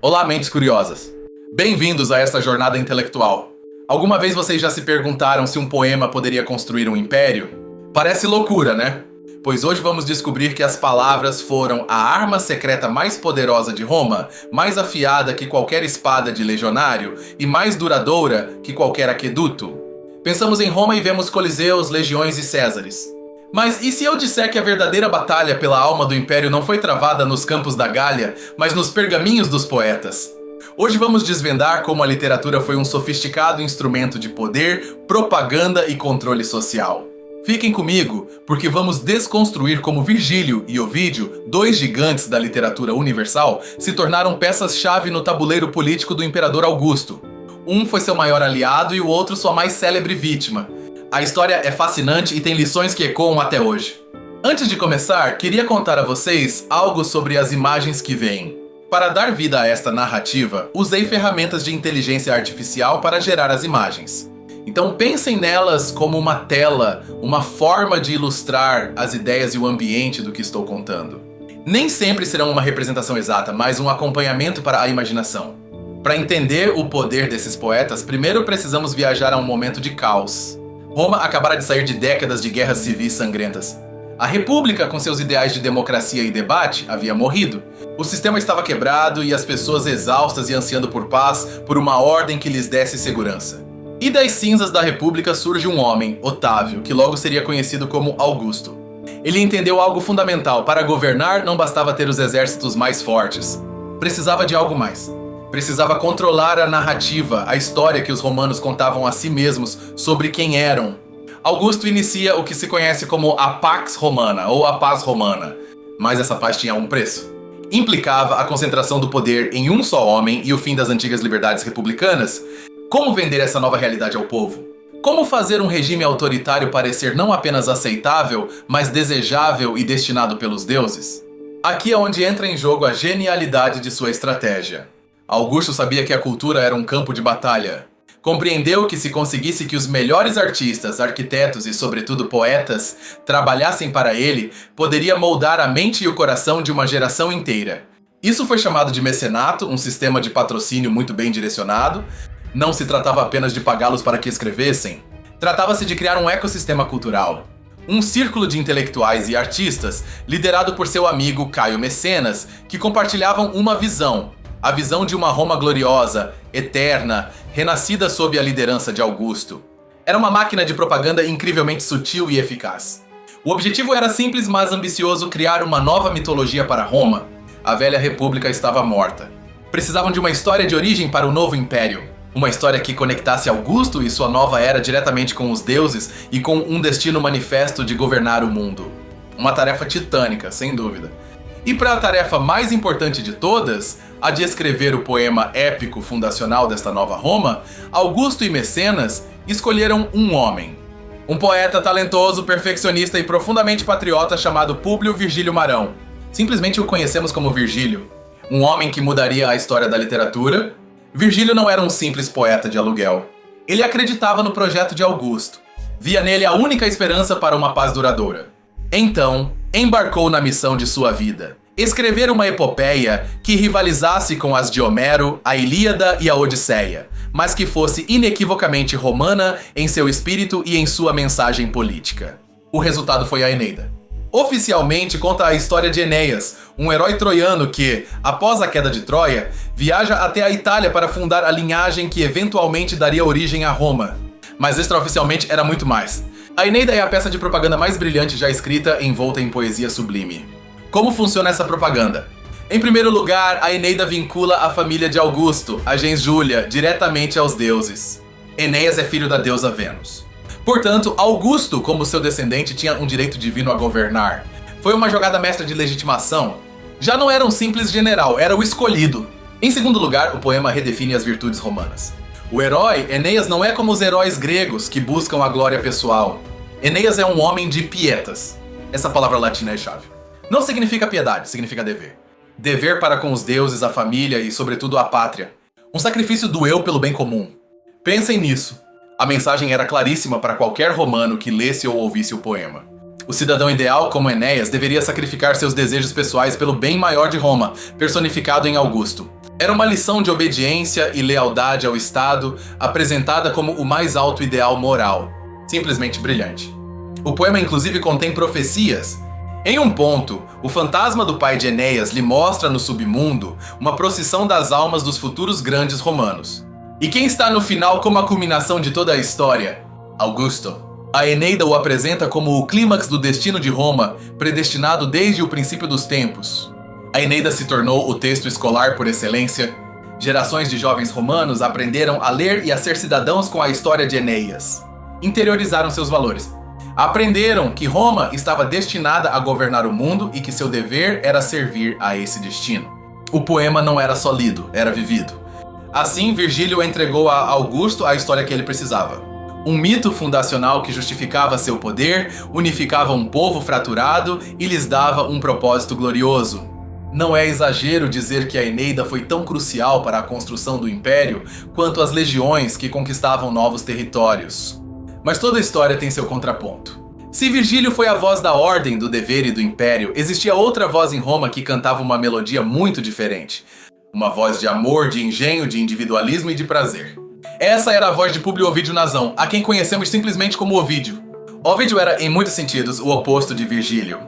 Olá, mentes curiosas! Bem-vindos a esta jornada intelectual. Alguma vez vocês já se perguntaram se um poema poderia construir um império? Parece loucura, né? Pois hoje vamos descobrir que as palavras foram a arma secreta mais poderosa de Roma, mais afiada que qualquer espada de legionário e mais duradoura que qualquer aqueduto. Pensamos em Roma e vemos coliseus, legiões e césares. Mas e se eu disser que a verdadeira batalha pela alma do Império não foi travada nos campos da Gália, mas nos pergaminhos dos poetas? Hoje vamos desvendar como a literatura foi um sofisticado instrumento de poder, propaganda e controle social. Fiquem comigo, porque vamos desconstruir como Virgílio e Ovídio, dois gigantes da literatura universal, se tornaram peças-chave no tabuleiro político do Imperador Augusto. Um foi seu maior aliado e o outro sua mais célebre vítima. A história é fascinante e tem lições que ecoam até hoje. Antes de começar, queria contar a vocês algo sobre as imagens que vêm. Para dar vida a esta narrativa, usei ferramentas de inteligência artificial para gerar as imagens. Então pensem nelas como uma tela, uma forma de ilustrar as ideias e o ambiente do que estou contando. Nem sempre serão uma representação exata, mas um acompanhamento para a imaginação. Para entender o poder desses poetas, primeiro precisamos viajar a um momento de caos. Roma acabara de sair de décadas de guerras civis sangrentas. A República, com seus ideais de democracia e debate, havia morrido. O sistema estava quebrado e as pessoas exaustas e ansiando por paz, por uma ordem que lhes desse segurança. E das cinzas da República surge um homem, Otávio, que logo seria conhecido como Augusto. Ele entendeu algo fundamental: para governar não bastava ter os exércitos mais fortes. Precisava de algo mais. Precisava controlar a narrativa, a história que os romanos contavam a si mesmos sobre quem eram. Augusto inicia o que se conhece como a Pax Romana, ou a Paz Romana. Mas essa paz tinha um preço. Implicava a concentração do poder em um só homem e o fim das antigas liberdades republicanas. Como vender essa nova realidade ao povo? Como fazer um regime autoritário parecer não apenas aceitável, mas desejável e destinado pelos deuses? Aqui é onde entra em jogo a genialidade de sua estratégia. Augusto sabia que a cultura era um campo de batalha. Compreendeu que se conseguisse que os melhores artistas, arquitetos e, sobretudo, poetas trabalhassem para ele, poderia moldar a mente e o coração de uma geração inteira. Isso foi chamado de mecenato, um sistema de patrocínio muito bem direcionado. Não se tratava apenas de pagá-los para que escrevessem. Tratava-se de criar um ecossistema cultural. Um círculo de intelectuais e artistas, liderado por seu amigo Caio Mecenas, que compartilhavam uma visão. A visão de uma Roma gloriosa, eterna, renascida sob a liderança de Augusto. Era uma máquina de propaganda incrivelmente sutil e eficaz. O objetivo era simples, mas ambicioso: criar uma nova mitologia para Roma. A velha república estava morta. Precisavam de uma história de origem para o novo império. Uma história que conectasse Augusto e sua nova era diretamente com os deuses e com um destino manifesto de governar o mundo. Uma tarefa titânica, sem dúvida. E para a tarefa mais importante de todas, a de escrever o poema épico fundacional desta nova Roma, Augusto e Mecenas escolheram um homem. Um poeta talentoso, perfeccionista e profundamente patriota chamado Públio Virgílio Marão. Simplesmente o conhecemos como Virgílio. Um homem que mudaria a história da literatura. Virgílio não era um simples poeta de aluguel. Ele acreditava no projeto de Augusto. Via nele a única esperança para uma paz duradoura. Então, embarcou na missão de sua vida: escrever uma epopeia que rivalizasse com as de Homero, a Ilíada e a Odisseia, mas que fosse inequivocamente romana em seu espírito e em sua mensagem política. O resultado foi a Eneida. Oficialmente conta a história de Enéas, um herói troiano que, após a queda de Troia, viaja até a Itália para fundar a linhagem que eventualmente daria origem a Roma. Mas extraoficialmente era muito mais. A Eneida é a peça de propaganda mais brilhante já escrita, envolta em poesia sublime. Como funciona essa propaganda? Em primeiro lugar, a Eneida vincula a família de Augusto, a gens Júlia, diretamente aos deuses. Enéas é filho da deusa Vênus. Portanto, Augusto, como seu descendente, tinha um direito divino a governar. Foi uma jogada mestra de legitimação. Já não era um simples general, era o escolhido. Em segundo lugar, o poema redefine as virtudes romanas. O herói, Enéas, não é como os heróis gregos que buscam a glória pessoal. Enéas é um homem de pietas. Essa palavra latina é chave. Não significa piedade, significa dever. Dever para com os deuses, a família e, sobretudo, a pátria. Um sacrifício do eu pelo bem comum. Pensem nisso. A mensagem era claríssima para qualquer romano que lesse ou ouvisse o poema. O cidadão ideal, como Enéas, deveria sacrificar seus desejos pessoais pelo bem maior de Roma, personificado em Augusto. Era uma lição de obediência e lealdade ao Estado, apresentada como o mais alto ideal moral. Simplesmente brilhante. O poema inclusive contém profecias. Em um ponto, o fantasma do pai de Enéas lhe mostra no submundo uma procissão das almas dos futuros grandes romanos. E quem está no final como a culminação de toda a história? Augusto. A Eneida o apresenta como o clímax do destino de Roma, predestinado desde o princípio dos tempos. A Eneida se tornou o texto escolar por excelência. Gerações de jovens romanos aprenderam a ler e a ser cidadãos com a história de Enéas. Interiorizaram seus valores. Aprenderam que Roma estava destinada a governar o mundo e que seu dever era servir a esse destino. O poema não era só lido, era vivido. Assim, Virgílio entregou a Augusto a história que ele precisava. Um mito fundacional que justificava seu poder, unificava um povo fraturado e lhes dava um propósito glorioso. Não é exagero dizer que a Eneida foi tão crucial para a construção do Império quanto as legiões que conquistavam novos territórios. Mas toda história tem seu contraponto. Se Virgílio foi a voz da ordem, do dever e do Império, existia outra voz em Roma que cantava uma melodia muito diferente. Uma voz de amor, de engenho, de individualismo e de prazer. Essa era a voz de Públio Ovídio Nasão, a quem conhecemos simplesmente como Ovídio. Ovídio era, em muitos sentidos, o oposto de Virgílio.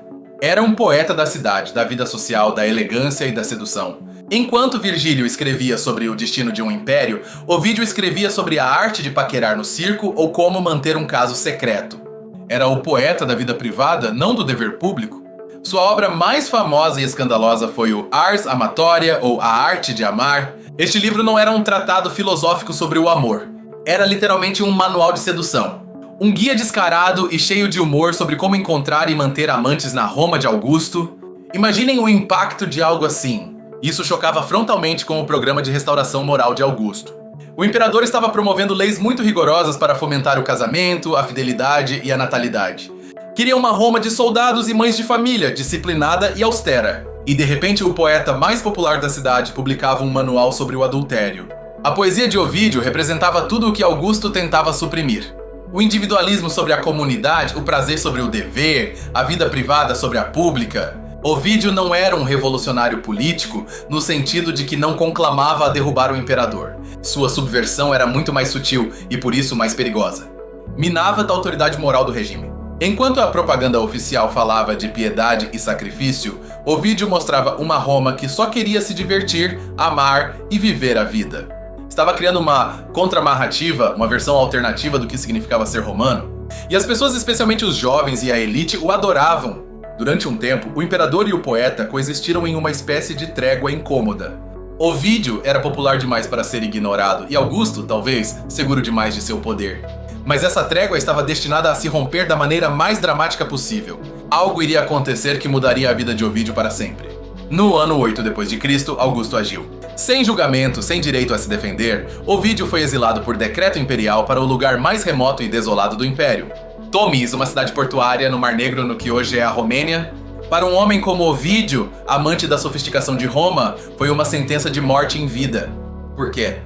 Era um poeta da cidade, da vida social, da elegância e da sedução. Enquanto Virgílio escrevia sobre o destino de um império, Ovídio escrevia sobre a arte de paquerar no circo ou como manter um caso secreto. Era o poeta da vida privada, não do dever público. Sua obra mais famosa e escandalosa foi o Ars Amatoria, ou A Arte de Amar. Este livro não era um tratado filosófico sobre o amor. Era literalmente um manual de sedução. Um guia descarado e cheio de humor sobre como encontrar e manter amantes na Roma de Augusto. Imaginem o impacto de algo assim. Isso chocava frontalmente com o programa de restauração moral de Augusto. O imperador estava promovendo leis muito rigorosas para fomentar o casamento, a fidelidade e a natalidade. Queria uma Roma de soldados e mães de família, disciplinada e austera. E de repente o poeta mais popular da cidade publicava um manual sobre o adultério. A poesia de Ovídio representava tudo o que Augusto tentava suprimir. O individualismo sobre a comunidade, o prazer sobre o dever, a vida privada sobre a pública. Ovídio não era um revolucionário político no sentido de que não conclamava a derrubar o imperador. Sua subversão era muito mais sutil e por isso mais perigosa. Minava da autoridade moral do regime. Enquanto a propaganda oficial falava de piedade e sacrifício, Ovídio mostrava uma Roma que só queria se divertir, amar e viver a vida. Estava criando uma contranarrativa, uma versão alternativa do que significava ser romano, e as pessoas, especialmente os jovens e a elite, o adoravam. Durante um tempo, o imperador e o poeta coexistiram em uma espécie de trégua incômoda. Ovídio era popular demais para ser ignorado, e Augusto, talvez, seguro demais de seu poder. Mas essa trégua estava destinada a se romper da maneira mais dramática possível. Algo iria acontecer que mudaria a vida de Ovídio para sempre. No ano 8 d.C., Augusto agiu. Sem julgamento, sem direito a se defender, Ovídio foi exilado por decreto imperial para o lugar mais remoto e desolado do império. Tomis, uma cidade portuária no Mar Negro, no que hoje é a Romênia. Para um homem como Ovídio, amante da sofisticação de Roma, foi uma sentença de morte em vida. Por quê?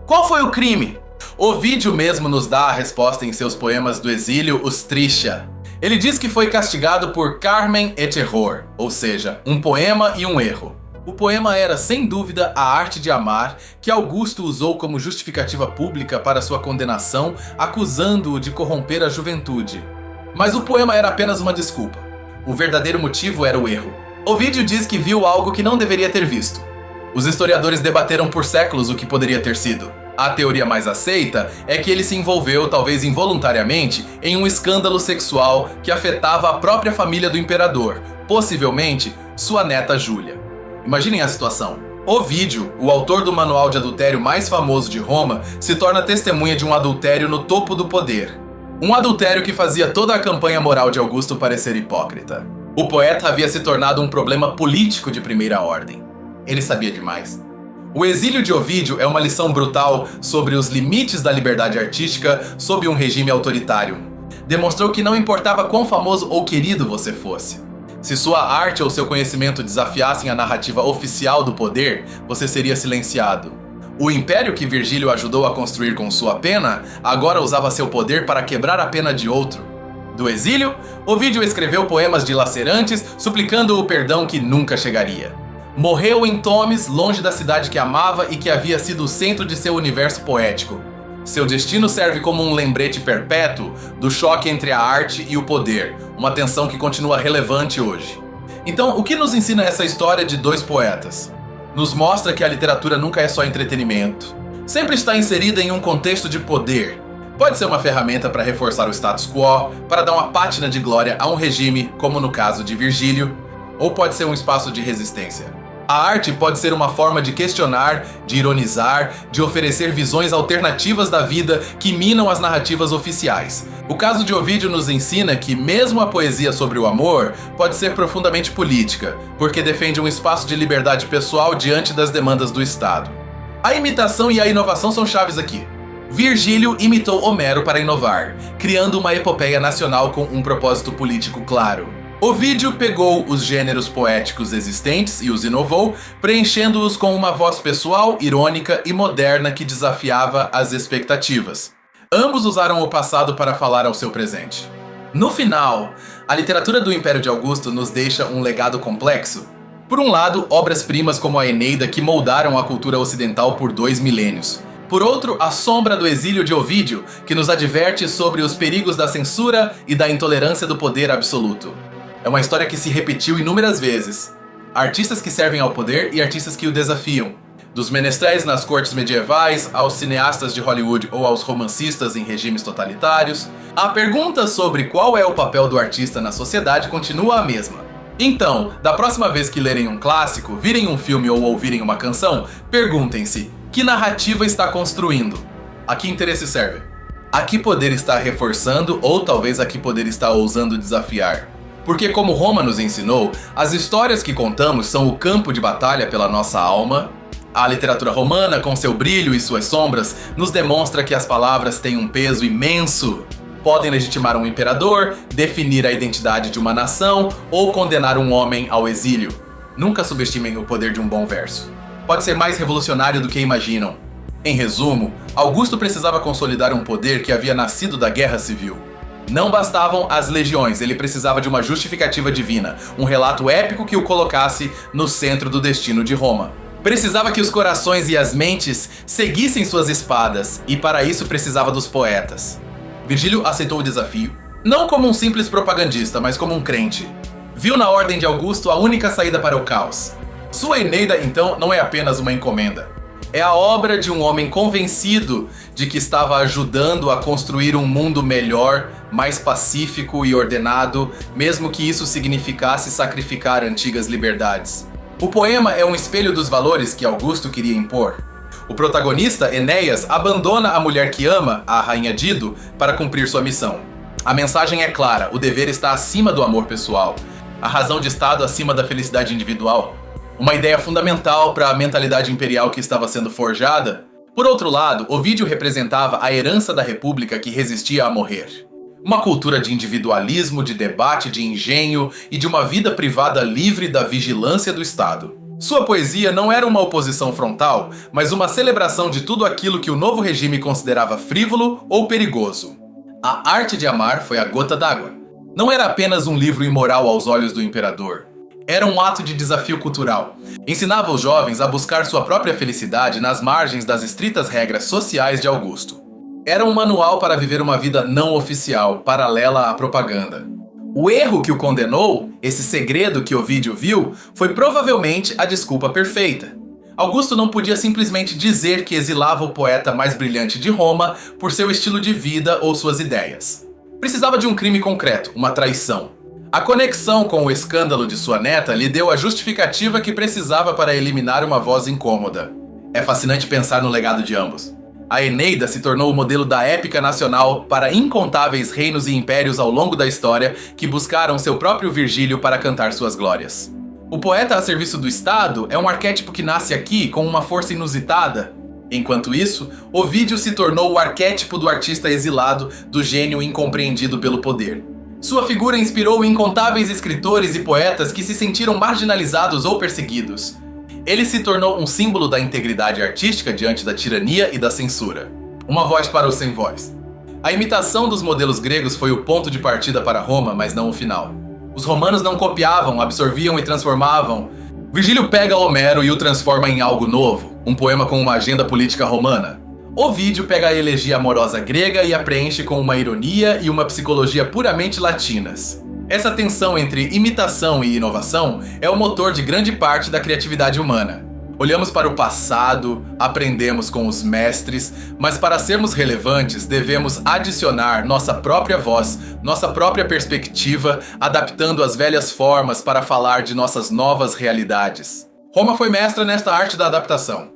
Qual foi o crime? Ovídio mesmo nos dá a resposta em seus poemas do exílio, os Trisha. Ele diz que foi castigado por Carmen et Error, ou seja, um poema e um erro. O poema era, sem dúvida, A Arte de Amar, que Augusto usou como justificativa pública para sua condenação, acusando-o de corromper a juventude. Mas o poema era apenas uma desculpa. O verdadeiro motivo era o erro. Ovídio diz que viu algo que não deveria ter visto. Os historiadores debateram por séculos o que poderia ter sido. A teoria mais aceita é que ele se envolveu, talvez involuntariamente, em um escândalo sexual que afetava a própria família do imperador, possivelmente sua neta Júlia. Imaginem a situação. Ovídio, o autor do manual de adultério mais famoso de Roma, se torna testemunha de um adultério no topo do poder. Um adultério que fazia toda a campanha moral de Augusto parecer hipócrita. O poeta havia se tornado um problema político de primeira ordem. Ele sabia demais. O exílio de Ovídio é uma lição brutal sobre os limites da liberdade artística sob um regime autoritário. Demonstrou que não importava quão famoso ou querido você fosse. Se sua arte ou seu conhecimento desafiassem a narrativa oficial do poder, você seria silenciado. O império que Virgílio ajudou a construir com sua pena, agora usava seu poder para quebrar a pena de outro. Do exílio, Ovídio escreveu poemas dilacerantes, suplicando o perdão que nunca chegaria. Morreu em Tomis, longe da cidade que amava e que havia sido o centro de seu universo poético. Seu destino serve como um lembrete perpétuo do choque entre a arte e o poder, uma tensão que continua relevante hoje. Então, o que nos ensina essa história de dois poetas? Nos mostra que a literatura nunca é só entretenimento. Sempre está inserida em um contexto de poder. Pode ser uma ferramenta para reforçar o status quo, para dar uma pátina de glória a um regime, como no caso de Virgílio, ou pode ser um espaço de resistência. A arte pode ser uma forma de questionar, de ironizar, de oferecer visões alternativas da vida que minam as narrativas oficiais. O caso de Ovídio nos ensina que mesmo a poesia sobre o amor pode ser profundamente política, porque defende um espaço de liberdade pessoal diante das demandas do Estado. A imitação e a inovação são chaves aqui. Virgílio imitou Homero para inovar, criando uma epopeia nacional com um propósito político claro. Ovídio pegou os gêneros poéticos existentes e os inovou, preenchendo-os com uma voz pessoal, irônica e moderna que desafiava as expectativas. Ambos usaram o passado para falar ao seu presente. No final, a literatura do Império de Augusto nos deixa um legado complexo. Por um lado, obras-primas como a Eneida que moldaram a cultura ocidental por 2 milênios. Por outro, a sombra do exílio de Ovídio, que nos adverte sobre os perigos da censura e da intolerância do poder absoluto. É uma história que se repetiu inúmeras vezes. Artistas que servem ao poder e artistas que o desafiam. Dos menestréis nas cortes medievais, aos cineastas de Hollywood ou aos romancistas em regimes totalitários, a pergunta sobre qual é o papel do artista na sociedade continua a mesma. Então, da próxima vez que lerem um clássico, virem um filme ou ouvirem uma canção, perguntem-se: que narrativa está construindo? A que interesse serve? A que poder está reforçando ou talvez a que poder está ousando desafiar? Porque, como Roma nos ensinou, as histórias que contamos são o campo de batalha pela nossa alma. A literatura romana, com seu brilho e suas sombras, nos demonstra que as palavras têm um peso imenso. Podem legitimar um imperador, definir a identidade de uma nação ou condenar um homem ao exílio. Nunca subestimem o poder de um bom verso. Pode ser mais revolucionário do que imaginam. Em resumo, Augusto precisava consolidar um poder que havia nascido da guerra civil. Não bastavam as legiões, ele precisava de uma justificativa divina, um relato épico que o colocasse no centro do destino de Roma. Precisava que os corações e as mentes seguissem suas espadas, e para isso precisava dos poetas. Virgílio aceitou o desafio, não como um simples propagandista, mas como um crente. Viu na ordem de Augusto a única saída para o caos. Sua Eneida, então, não é apenas uma encomenda. É a obra de um homem convencido de que estava ajudando a construir um mundo melhor, mais pacífico e ordenado, mesmo que isso significasse sacrificar antigas liberdades. O poema é um espelho dos valores que Augusto queria impor. O protagonista, Enéas, abandona a mulher que ama, a rainha Dido, para cumprir sua missão. A mensagem é clara: o dever está acima do amor pessoal, a razão de Estado acima da felicidade individual. Uma ideia fundamental para a mentalidade imperial que estava sendo forjada. Por outro lado, Ovídio representava a herança da república que resistia a morrer. Uma cultura de individualismo, de debate, de engenho e de uma vida privada livre da vigilância do Estado. Sua poesia não era uma oposição frontal, mas uma celebração de tudo aquilo que o novo regime considerava frívolo ou perigoso. A Arte de Amar foi a gota d'água. Não era apenas um livro imoral aos olhos do imperador. Era um ato de desafio cultural. Ensinava os jovens a buscar sua própria felicidade nas margens das estritas regras sociais de Augusto. Era um manual para viver uma vida não oficial, paralela à propaganda. O erro que o condenou, esse segredo que Ovídio viu, foi provavelmente a desculpa perfeita. Augusto não podia simplesmente dizer que exilava o poeta mais brilhante de Roma por seu estilo de vida ou suas ideias. Precisava de um crime concreto, uma traição. A conexão com o escândalo de sua neta lhe deu a justificativa que precisava para eliminar uma voz incômoda. É fascinante pensar no legado de ambos. A Eneida se tornou o modelo da épica nacional para incontáveis reinos e impérios ao longo da história que buscaram seu próprio Virgílio para cantar suas glórias. O poeta a serviço do Estado é um arquétipo que nasce aqui com uma força inusitada. Enquanto isso, Ovídio se tornou o arquétipo do artista exilado, do gênio incompreendido pelo poder. Sua figura inspirou incontáveis escritores e poetas que se sentiram marginalizados ou perseguidos. Ele se tornou um símbolo da integridade artística diante da tirania e da censura. Uma voz para os sem voz. A imitação dos modelos gregos foi o ponto de partida para Roma, mas não o final. Os romanos não copiavam, absorviam e transformavam. Virgílio pega Homero e o transforma em algo novo, um poema com uma agenda política romana. Ovídio pega a elegia amorosa grega e a preenche com uma ironia e uma psicologia puramente latinas. Essa tensão entre imitação e inovação é o motor de grande parte da criatividade humana. Olhamos para o passado, aprendemos com os mestres, mas para sermos relevantes devemos adicionar nossa própria voz, nossa própria perspectiva, adaptando as velhas formas para falar de nossas novas realidades. Roma foi mestra nesta arte da adaptação.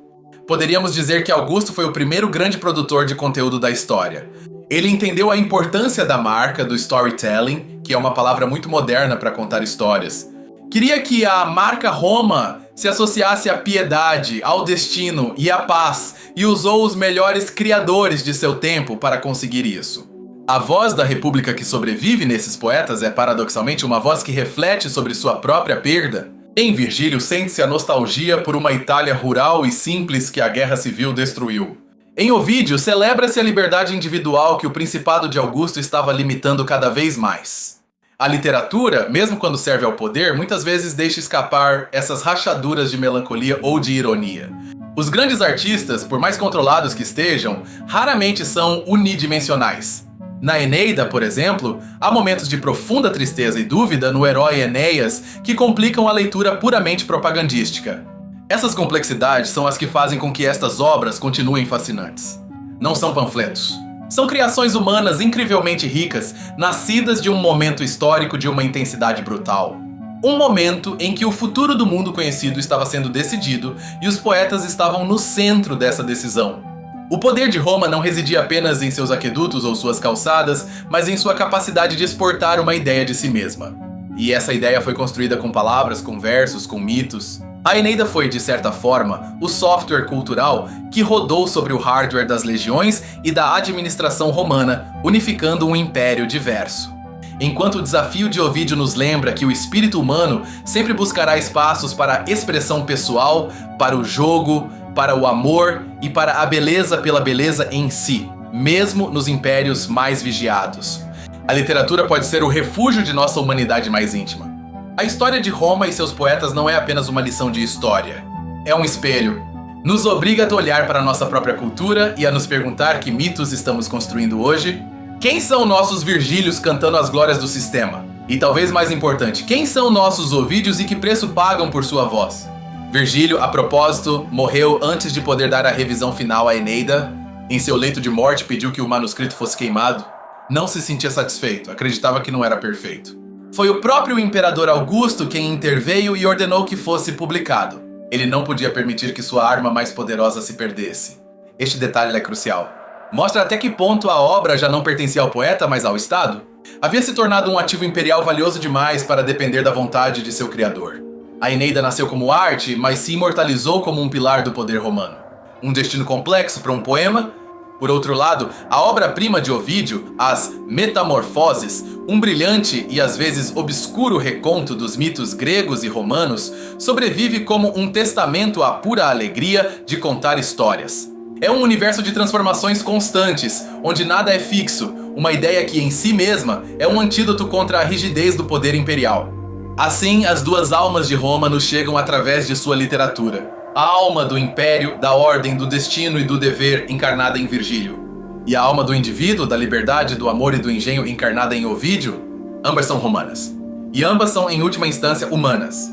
Poderíamos dizer que Augusto foi o primeiro grande produtor de conteúdo da história. Ele entendeu a importância da marca, do storytelling, que é uma palavra muito moderna para contar histórias. Queria que a marca Roma se associasse à piedade, ao destino e à paz, e usou os melhores criadores de seu tempo para conseguir isso. A voz da república que sobrevive nesses poetas é paradoxalmente uma voz que reflete sobre sua própria perda. Em Virgílio sente-se a nostalgia por uma Itália rural e simples que a guerra civil destruiu. Em Ovídio celebra-se a liberdade individual que o principado de Augusto estava limitando cada vez mais. A literatura, mesmo quando serve ao poder, muitas vezes deixa escapar essas rachaduras de melancolia ou de ironia. Os grandes artistas, por mais controlados que estejam, raramente são unidimensionais. Na Eneida, por exemplo, há momentos de profunda tristeza e dúvida no herói Enéas que complicam a leitura puramente propagandística. Essas complexidades são as que fazem com que estas obras continuem fascinantes. Não são panfletos. São criações humanas incrivelmente ricas, nascidas de um momento histórico de uma intensidade brutal. Um momento em que o futuro do mundo conhecido estava sendo decidido e os poetas estavam no centro dessa decisão. O poder de Roma não residia apenas em seus aquedutos ou suas calçadas, mas em sua capacidade de exportar uma ideia de si mesma. E essa ideia foi construída com palavras, com versos, com mitos. A Eneida foi, de certa forma, o software cultural que rodou sobre o hardware das legiões e da administração romana, unificando um império diverso. Enquanto o desafio de Ovídio nos lembra que o espírito humano sempre buscará espaços para a expressão pessoal, para o jogo, para o amor e para a beleza pela beleza em si, mesmo nos impérios mais vigiados. A literatura pode ser o refúgio de nossa humanidade mais íntima. A história de Roma e seus poetas não é apenas uma lição de história. É um espelho. Nos obriga a olhar para a nossa própria cultura e a nos perguntar que mitos estamos construindo hoje. Quem são nossos Virgílios cantando as glórias do sistema? E talvez mais importante, quem são nossos Ovídios e que preço pagam por sua voz? Virgílio, a propósito, morreu antes de poder dar a revisão final à Eneida. Em seu leito de morte pediu que o manuscrito fosse queimado. Não se sentia satisfeito, acreditava que não era perfeito. Foi o próprio imperador Augusto quem interveio e ordenou que fosse publicado. Ele não podia permitir que sua arma mais poderosa se perdesse. Este detalhe é crucial. Mostra até que ponto a obra já não pertencia ao poeta, mas ao Estado. Havia se tornado um ativo imperial valioso demais para depender da vontade de seu criador. A Eneida nasceu como arte, mas se imortalizou como um pilar do poder romano. Um destino complexo para um poema. Por outro lado, a obra-prima de Ovídio, as Metamorfoses, um brilhante e às vezes obscuro reconto dos mitos gregos e romanos, sobrevive como um testamento à pura alegria de contar histórias. É um universo de transformações constantes, onde nada é fixo, uma ideia que em si mesma é um antídoto contra a rigidez do poder imperial. Assim, as duas almas de Roma nos chegam através de sua literatura. A alma do império, da ordem, do destino e do dever encarnada em Virgílio. E a alma do indivíduo, da liberdade, do amor e do engenho encarnada em Ovídio, ambas são romanas. E ambas são, em última instância, humanas.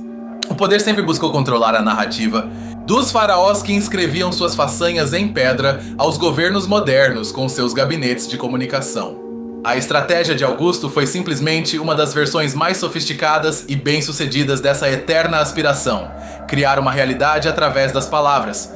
O poder sempre buscou controlar a narrativa, dos faraós que inscreviam suas façanhas em pedra aos governos modernos com seus gabinetes de comunicação. A estratégia de Augusto foi simplesmente uma das versões mais sofisticadas e bem-sucedidas dessa eterna aspiração, criar uma realidade através das palavras.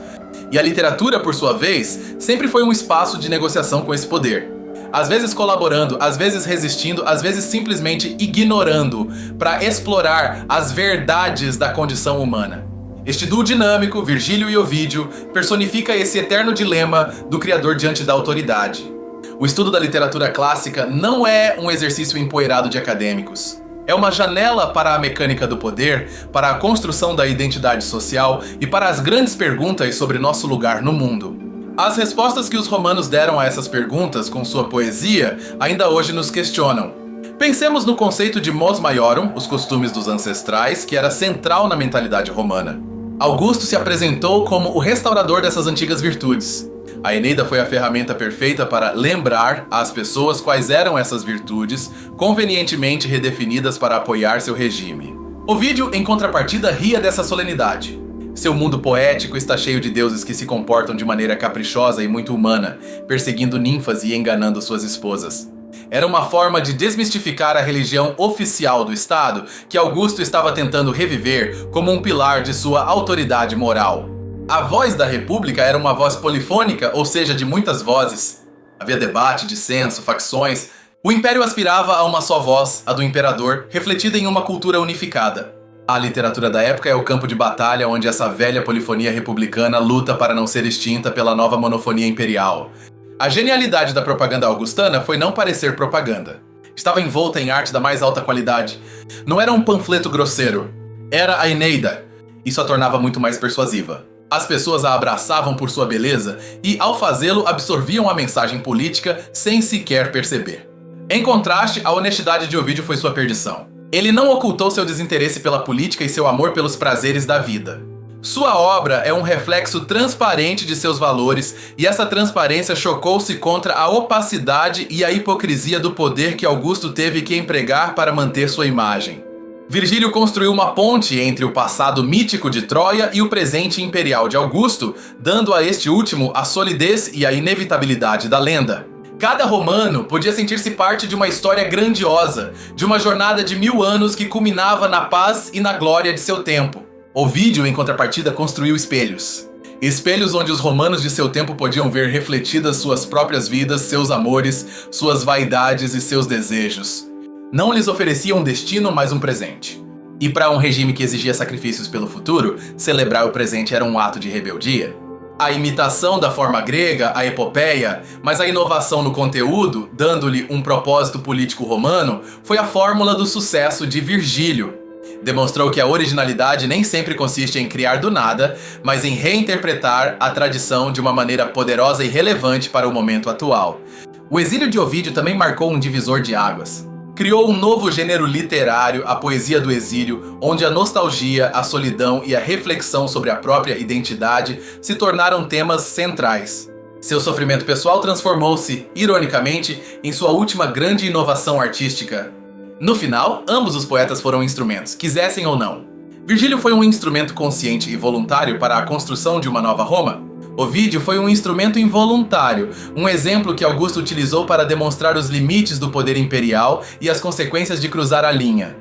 E a literatura, por sua vez, sempre foi um espaço de negociação com esse poder. Às vezes colaborando, às vezes resistindo, às vezes simplesmente ignorando, para explorar as verdades da condição humana. Este duo dinâmico, Virgílio e Ovídio, personifica esse eterno dilema do criador diante da autoridade. O estudo da literatura clássica não é um exercício empoeirado de acadêmicos. É uma janela para a mecânica do poder, para a construção da identidade social e para as grandes perguntas sobre nosso lugar no mundo. As respostas que os romanos deram a essas perguntas com sua poesia ainda hoje nos questionam. Pensemos no conceito de mos maiorum, os costumes dos ancestrais, que era central na mentalidade romana. Augusto se apresentou como o restaurador dessas antigas virtudes. A Eneida foi a ferramenta perfeita para lembrar às pessoas quais eram essas virtudes, convenientemente redefinidas para apoiar seu regime. Ovídio, em contrapartida, ria dessa solenidade. Seu mundo poético está cheio de deuses que se comportam de maneira caprichosa e muito humana, perseguindo ninfas e enganando suas esposas. Era uma forma de desmistificar a religião oficial do Estado que Augusto estava tentando reviver como um pilar de sua autoridade moral. A voz da República era uma voz polifônica, ou seja, de muitas vozes. Havia debate, dissenso, facções. O Império aspirava a uma só voz, a do imperador, refletida em uma cultura unificada. A literatura da época é o campo de batalha onde essa velha polifonia republicana luta para não ser extinta pela nova monofonia imperial. A genialidade da propaganda augustana foi não parecer propaganda. Estava envolta em arte da mais alta qualidade. Não era um panfleto grosseiro. Era a Eneida. Isso a tornava muito mais persuasiva. As pessoas a abraçavam por sua beleza e, ao fazê-lo, absorviam a mensagem política sem sequer perceber. Em contraste, a honestidade de Ovídio foi sua perdição. Ele não ocultou seu desinteresse pela política e seu amor pelos prazeres da vida. Sua obra é um reflexo transparente de seus valores, e essa transparência chocou-se contra a opacidade e a hipocrisia do poder que Augusto teve que empregar para manter sua imagem. Virgílio construiu uma ponte entre o passado mítico de Troia e o presente imperial de Augusto, dando a este último a solidez e a inevitabilidade da lenda. Cada romano podia sentir-se parte de uma história grandiosa, de uma jornada de 1000 anos que culminava na paz e na glória de seu tempo. Ovídio, em contrapartida, construiu espelhos. Espelhos onde os romanos de seu tempo podiam ver refletidas suas próprias vidas, seus amores, suas vaidades e seus desejos. Não lhes oferecia um destino, mas um presente. E para um regime que exigia sacrifícios pelo futuro, celebrar o presente era um ato de rebeldia. A imitação da forma grega, a epopeia, mas a inovação no conteúdo, dando-lhe um propósito político romano, foi a fórmula do sucesso de Virgílio. Demonstrou que a originalidade nem sempre consiste em criar do nada, mas em reinterpretar a tradição de uma maneira poderosa e relevante para o momento atual. O exílio de Ovídio também marcou um divisor de águas. Criou um novo gênero literário, a poesia do exílio, onde a nostalgia, a solidão e a reflexão sobre a própria identidade se tornaram temas centrais. Seu sofrimento pessoal transformou-se, ironicamente, em sua última grande inovação artística. No final, ambos os poetas foram instrumentos, quisessem ou não. Virgílio foi um instrumento consciente e voluntário para a construção de uma nova Roma. Ovídio foi um instrumento involuntário, um exemplo que Augusto utilizou para demonstrar os limites do poder imperial e as consequências de cruzar a linha.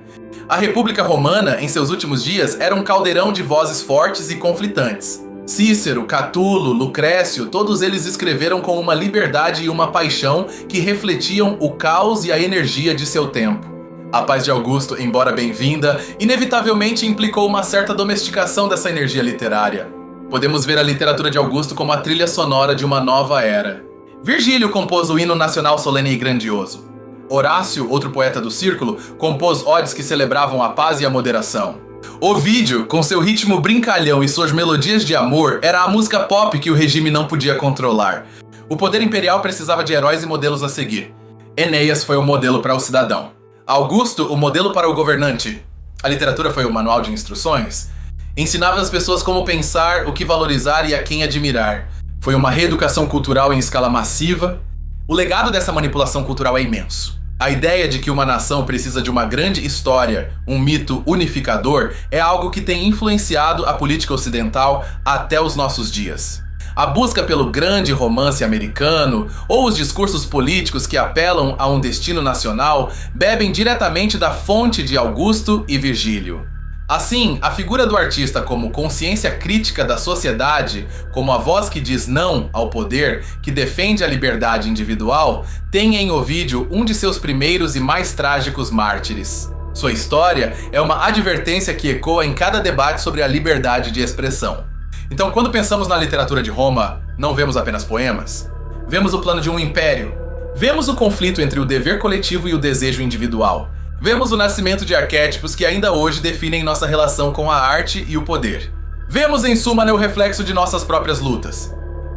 A República Romana, em seus últimos dias, era um caldeirão de vozes fortes e conflitantes. Cícero, Catulo, Lucrécio, todos eles escreveram com uma liberdade e uma paixão que refletiam o caos e a energia de seu tempo. A paz de Augusto, embora bem-vinda, inevitavelmente implicou uma certa domesticação dessa energia literária. Podemos ver a literatura de Augusto como a trilha sonora de uma nova era. Virgílio compôs o hino nacional solene e grandioso. Horácio, outro poeta do círculo, compôs odes que celebravam a paz e a moderação. Ovídio, com seu ritmo brincalhão e suas melodias de amor, era a música pop que o regime não podia controlar. O poder imperial precisava de heróis e modelos a seguir. Enéas foi o modelo para o cidadão. Augusto, o modelo para o governante. A literatura foi o manual de instruções. Ensinava as pessoas como pensar, o que valorizar e a quem admirar. Foi uma reeducação cultural em escala massiva. O legado dessa manipulação cultural é imenso. A ideia de que uma nação precisa de uma grande história, um mito unificador, é algo que tem influenciado a política ocidental até os nossos dias. A busca pelo grande romance americano ou os discursos políticos que apelam a um destino nacional bebem diretamente da fonte de Augusto e Virgílio. Assim, a figura do artista como consciência crítica da sociedade, como a voz que diz não ao poder, que defende a liberdade individual, tem em Ovídio um de seus primeiros e mais trágicos mártires. Sua história é uma advertência que ecoa em cada debate sobre a liberdade de expressão. Então, quando pensamos na literatura de Roma, não vemos apenas poemas. Vemos o plano de um império. Vemos o conflito entre o dever coletivo e o desejo individual. Vemos o nascimento de arquétipos que ainda hoje definem nossa relação com a arte e o poder. Vemos, em suma, o reflexo de nossas próprias lutas.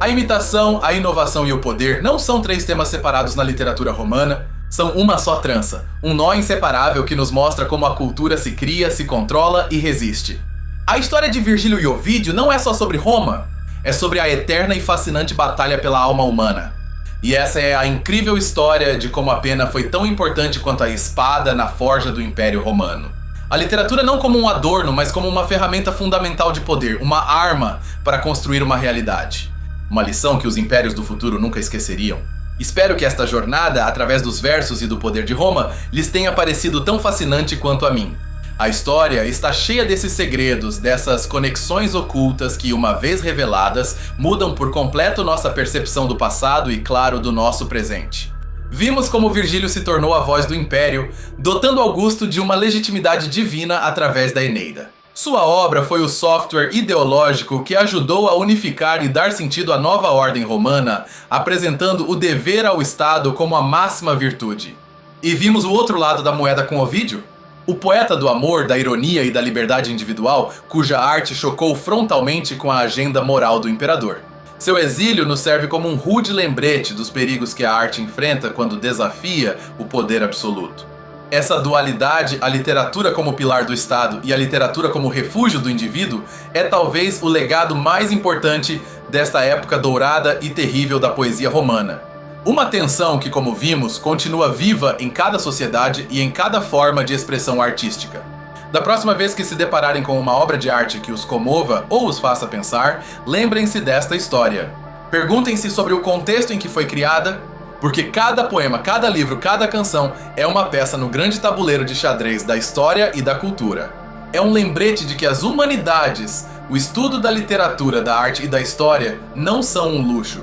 A imitação, a inovação e o poder não são três temas separados na literatura romana, são uma só trança, um nó inseparável que nos mostra como a cultura se cria, se controla e resiste. A história de Virgílio e Ovídio não é só sobre Roma, é sobre a eterna e fascinante batalha pela alma humana. E essa é a incrível história de como a pena foi tão importante quanto a espada na forja do Império Romano. A literatura não como um adorno, mas como uma ferramenta fundamental de poder, uma arma para construir uma realidade. Uma lição que os impérios do futuro nunca esqueceriam. Espero que esta jornada, através dos versos e do poder de Roma, lhes tenha parecido tão fascinante quanto a mim. A história está cheia desses segredos, dessas conexões ocultas que, uma vez reveladas, mudam por completo nossa percepção do passado e, claro, do nosso presente. Vimos como Virgílio se tornou a voz do Império, dotando Augusto de uma legitimidade divina através da Eneida. Sua obra foi o software ideológico que ajudou a unificar e dar sentido à nova ordem romana, apresentando o dever ao Estado como a máxima virtude. E vimos o outro lado da moeda com Ovídio? O poeta do amor, da ironia e da liberdade individual, cuja arte chocou frontalmente com a agenda moral do imperador. Seu exílio nos serve como um rude lembrete dos perigos que a arte enfrenta quando desafia o poder absoluto. Essa dualidade, a literatura como pilar do Estado e a literatura como refúgio do indivíduo, é talvez o legado mais importante desta época dourada e terrível da poesia romana. Uma tensão que, como vimos, continua viva em cada sociedade e em cada forma de expressão artística. Da próxima vez que se depararem com uma obra de arte que os comova ou os faça pensar, lembrem-se desta história. Perguntem-se sobre o contexto em que foi criada, porque cada poema, cada livro, cada canção é uma peça no grande tabuleiro de xadrez da história e da cultura. É um lembrete de que as humanidades, o estudo da literatura, da arte e da história não são um luxo.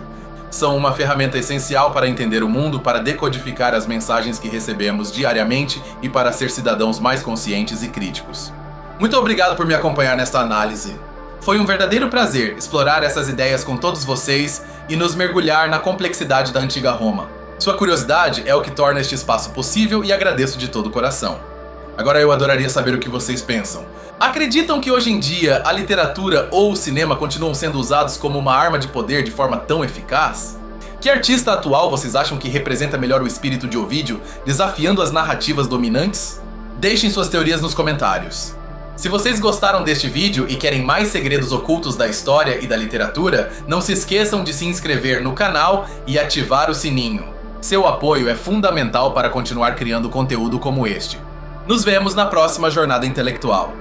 São uma ferramenta essencial para entender o mundo, para decodificar as mensagens que recebemos diariamente e para ser cidadãos mais conscientes e críticos. Muito obrigado por me acompanhar nesta análise. Foi um verdadeiro prazer explorar essas ideias com todos vocês e nos mergulhar na complexidade da antiga Roma. Sua curiosidade é o que torna este espaço possível e agradeço de todo o coração. Agora eu adoraria saber o que vocês pensam. Acreditam que hoje em dia a literatura ou o cinema continuam sendo usados como uma arma de poder de forma tão eficaz? Que artista atual vocês acham que representa melhor o espírito de Ovídio, desafiando as narrativas dominantes? Deixem suas teorias nos comentários. Se vocês gostaram deste vídeo e querem mais segredos ocultos da história e da literatura, não se esqueçam de se inscrever no canal e ativar o sininho. Seu apoio é fundamental para continuar criando conteúdo como este. Nos vemos na próxima Jornada Intelectual.